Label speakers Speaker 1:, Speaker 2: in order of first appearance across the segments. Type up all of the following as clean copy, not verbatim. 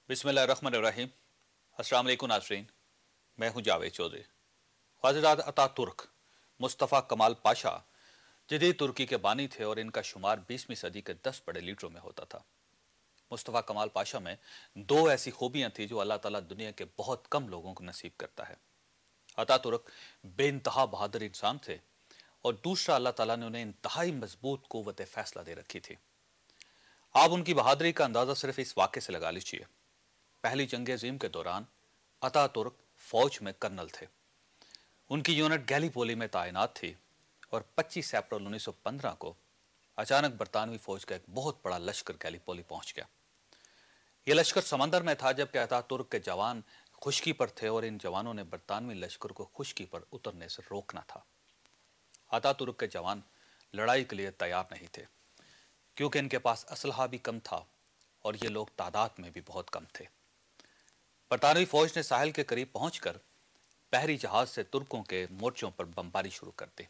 Speaker 1: बिस्मिल्लाहिर्रहमानिर्रहीम। अस्सलाम वालेकुम नाज़रीन, मैं हूं जावेद चौधरी। ख्वाजादाद अतातुर्क मुस्तफ़ा कमाल पाशा जदीद तुर्की के बानी थे और इनका शुमार 20वीं सदी के 10 बड़े लीडरों में होता था। मुस्तफ़ा कमाल पाशा में दो ऐसी खूबियां थी जो अल्लाह ताला दुनिया के बहुत कम लोगों को नसीब करता है। अतातुर्क बेइंतहा बहादुर इंसान थे और दूसरा, अल्लाह ताला ने उन्हें इंतहाई मजबूत कुव्वत फैसला दे रखी थी। आप उनकी बहादुरी का अंदाजा सिर्फ इस वाक़े से लगा लीजिए। पहली जंग अज़ीम के दौरान अतातुर्क फौज में कर्नल थे। उनकी यूनिट गैलीपोली में तैनात थी और 25 अप्रैल 1915 को अचानक बरतानवी फौज का एक बहुत बड़ा लश्कर गैलीपोली पहुंच गया। यह लश्कर समंदर में था जबकि अतातुर्क के जवान खुश्की पर थे और इन जवानों ने बरतानवी लश्कर को खुश्की पर उतरने से रोकना था। अतातुर्क के जवान लड़ाई के लिए तैयार नहीं थे क्योंकि इनके पास असलहा भी कम था और ये लोग तादाद में भी बहुत कम थे। बरतानवी फौज ने साहिल के करीब पहुंचकर बहरी जहाज से तुर्कों के मोर्चों पर बमबारी शुरू कर दी।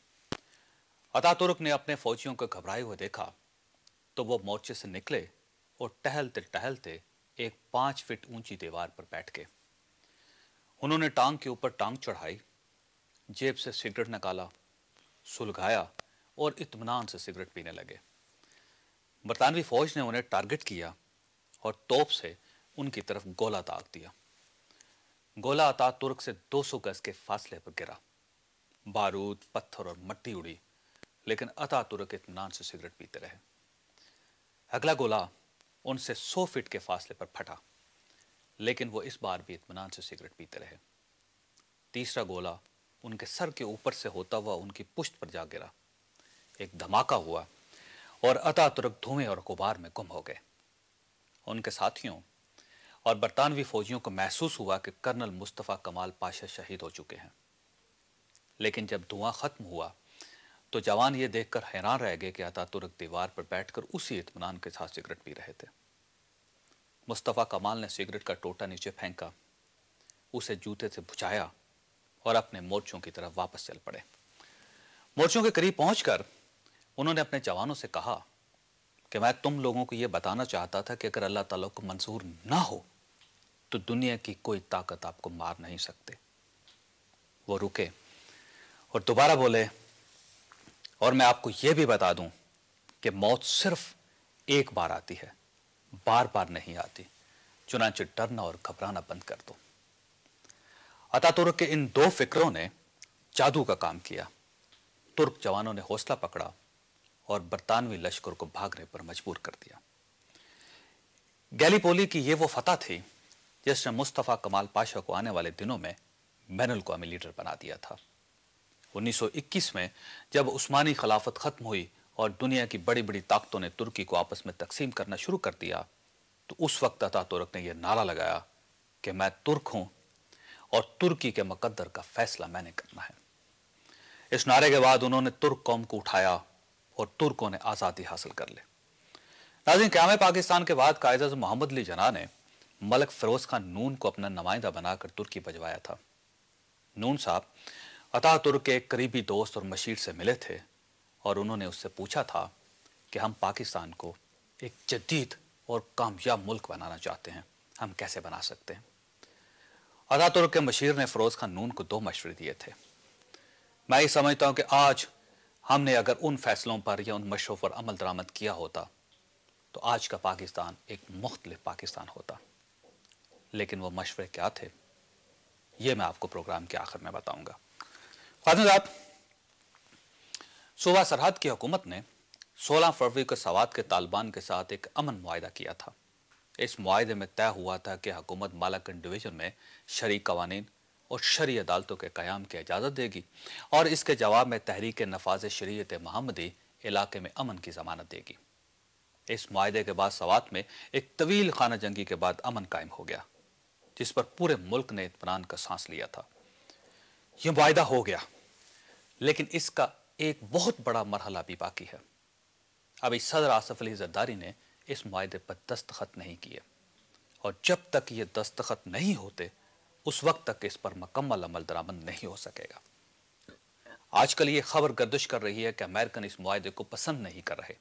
Speaker 1: अतातुर्क ने अपने फौजियों को घबराए हुए देखा तो वो मोर्चे से निकले और टहलते टहलते एक 5 फीट ऊंची दीवार पर बैठ गए। उन्होंने टांग के ऊपर टांग चढ़ाई, जेब से सिगरेट निकाला, सुलगाया और इत्मीनान से सिगरेट पीने लगे। बरतानवी फौज ने उन्हें टारगेट किया और तोप से उनकी तरफ गोला दाग दिया। गोला अतातुर्क से 200 गज के फासले पर गिरा। बारूद, पत्थर और मट्टी उड़ी, लेकिन अतातुर्क इत्मीनान से सिगरेट पीते रहे। अगला गोला उनसे 100 फीट के फासले पर फटा, लेकिन वो इस बार भी इत्मीनान से सिगरेट पीते रहे। तीसरा गोला उनके सर के ऊपर से होता हुआ उनकी पुश्त पर जा गिरा। एक धमाका हुआ और अतातुर्क धुएं और गुबार में गुम हो गए। उनके साथियों और बरतानवी फौजियों को महसूस हुआ कि कर्नल मुस्तफ़ा कमाल पाशा शहीद हो चुके हैं। लेकिन जब धुआं खत्म हुआ तो जवान ये देखकर हैरान रह गए कि अतातुर्क दीवार पर बैठकर उसी इत्मीनान के साथ सिगरेट पी रहे थे। मुस्तफ़ा कमाल ने सिगरेट का टोटा नीचे फेंका, उसे जूते से बुझाया और अपने मोर्चों की तरफ वापस चल पड़े। मोर्चों के करीब पहुंचकर उन्होंने अपने जवानों से कहा कि मैं तुम लोगों को यह बताना चाहता था कि अगर अल्लाह ताला को मंजूर ना हो तो दुनिया की कोई ताकत आपको मार नहीं सकते। वो रुके और दोबारा बोले, और मैं आपको यह भी बता दूं कि मौत सिर्फ एक बार आती है, बार बार नहीं आती, चुनांचे डरना और घबराना बंद कर दो। अतातुर्क के इन दो फिक्रों ने जादू का काम किया। तुर्क जवानों ने हौसला पकड़ा और बरतानवी लश्कर को भागने पर मजबूर कर दिया। गैलीपोली की यह वो फतह थी जिसने मुस्तफ़ा कमाल पाशा को आने वाले दिनों में बैनुल अक़वामी लीडर बना दिया था। 1921 में जब उस्मानी खिलाफत खत्म हुई और दुनिया की बड़ी बड़ी ताकतों ने तुर्की को आपस में तकसीम करना शुरू कर दिया तो उस वक्त अतातुर्क ने यह नारा लगाया कि मैं तुर्क हूं और तुर्की के मुकद्दर का फैसला मैंने करना है। इस नारे के बाद उन्होंने तुर्क कौम को उठाया और तुर्कों ने आज़ादी हासिल कर ली। नाज़रीन, क़याम पाकिस्तान के बाद कायद-ए-आज़म मोहम्मद अली जिन्ना ने मलिक फ़िरोज़ खान नून को अपना नुमाइंदा बनाकर तुर्की भिजवाया था। नून साहब अतातुर्क के एक करीबी दोस्त और मशीर से मिले थे और उन्होंने उससे पूछा था कि हम पाकिस्तान को एक जदीद और कामयाब मुल्क बनाना चाहते हैं, हम कैसे बना सकते हैं। अतातुर्क के मशीर ने फ़िरोज़ खान नून को 2 मशवरे दिए थे। मैं ये समझता हूं कि आज हमने अगर उन फैसलों पर या उन मशवरों पर अमल दरामद किया होता तो आज का पाकिस्तान एक मुख्तलिफ पाकिस्तान होता। लेकिन वो मशवरे क्या थे, ये मैं आपको प्रोग्राम के आखिर में बताऊंगा। ख्वाजान साहब, सूबा सरहद की हुकूमत ने 16 फरवरी को सवात के तालिबान के साथ एक अमन मुआहिदा किया था। इस मुआहिदे में तय हुआ था कि हुकूमत मालाकंड डिवीजन में शरई कवानीन और शरई अदालतों के क़याम की इजाज़त देगी और इसके जवाब में तहरीक नफाज शरीयत मोहम्मदी इलाके में अमन की ज़मानत देगी। इस मुआहिदे के बाद सवात में एक तवील खाना जंगी के बाद अमन कायम हो गया, जिस पर पूरे मुल्क ने इत्मीनान का सांस लिया था। यह मुआहिदा हो गया, लेकिन इसका एक बहुत बड़ा मरहला भी बाकी है। अभी सदर आसिफ अली ज़रदारी ने इस मुआहिदे पर दस्तखत नहीं किए और जब तक ये दस्तखत नहीं होते उस वक्त तक इस पर मुकम्मल अमल दरामद नहीं हो सकेगा। आजकल ये खबर गर्दिश कर रही है कि अमेरिकन इस मुआहिदे को पसंद नहीं कर रहे।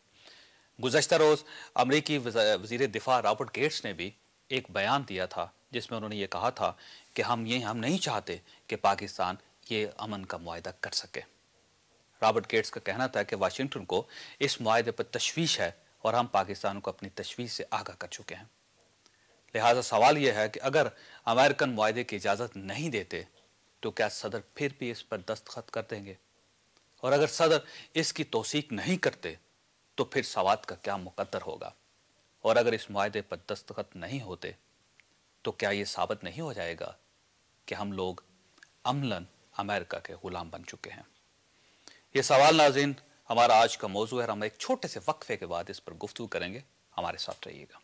Speaker 1: गुज़श्ता रोज़ अमरीकी वज़ीर दिफा रॉबर्ट गेट्स ने भी एक बयान दिया था जिसमें उन्होंने ये कहा था कि हम नहीं चाहते कि पाकिस्तान ये अमन का मुआहदा कर सके। रॉबर्ट गेट्स का कहना था कि वाशिंगटन को इस मुआहदे पर तशवीश है और हम पाकिस्तान को अपनी तशवीश से आगाह कर चुके हैं। लिहाजा सवाल यह है कि अगर अमेरिकन मुआहदे की इजाज़त नहीं देते तो क्या सदर फिर भी इस पर दस्तखत कर देंगे, और अगर सदर इसकी तौसीक नहीं करते तो फिर सवात का क्या मुकद्दर होगा, और अगर इस मुआहदे पर दस्तखत नहीं होते तो क्या ये साबित नहीं हो जाएगा कि हम लोग अमलन अमेरिका के गुलाम बन चुके हैं। ये सवाल नाज़रीन हमारा आज का मौजू है। हम एक छोटे से वक्फे के बाद इस पर गुफ्तगू करेंगे। हमारे साथ रहिएगा।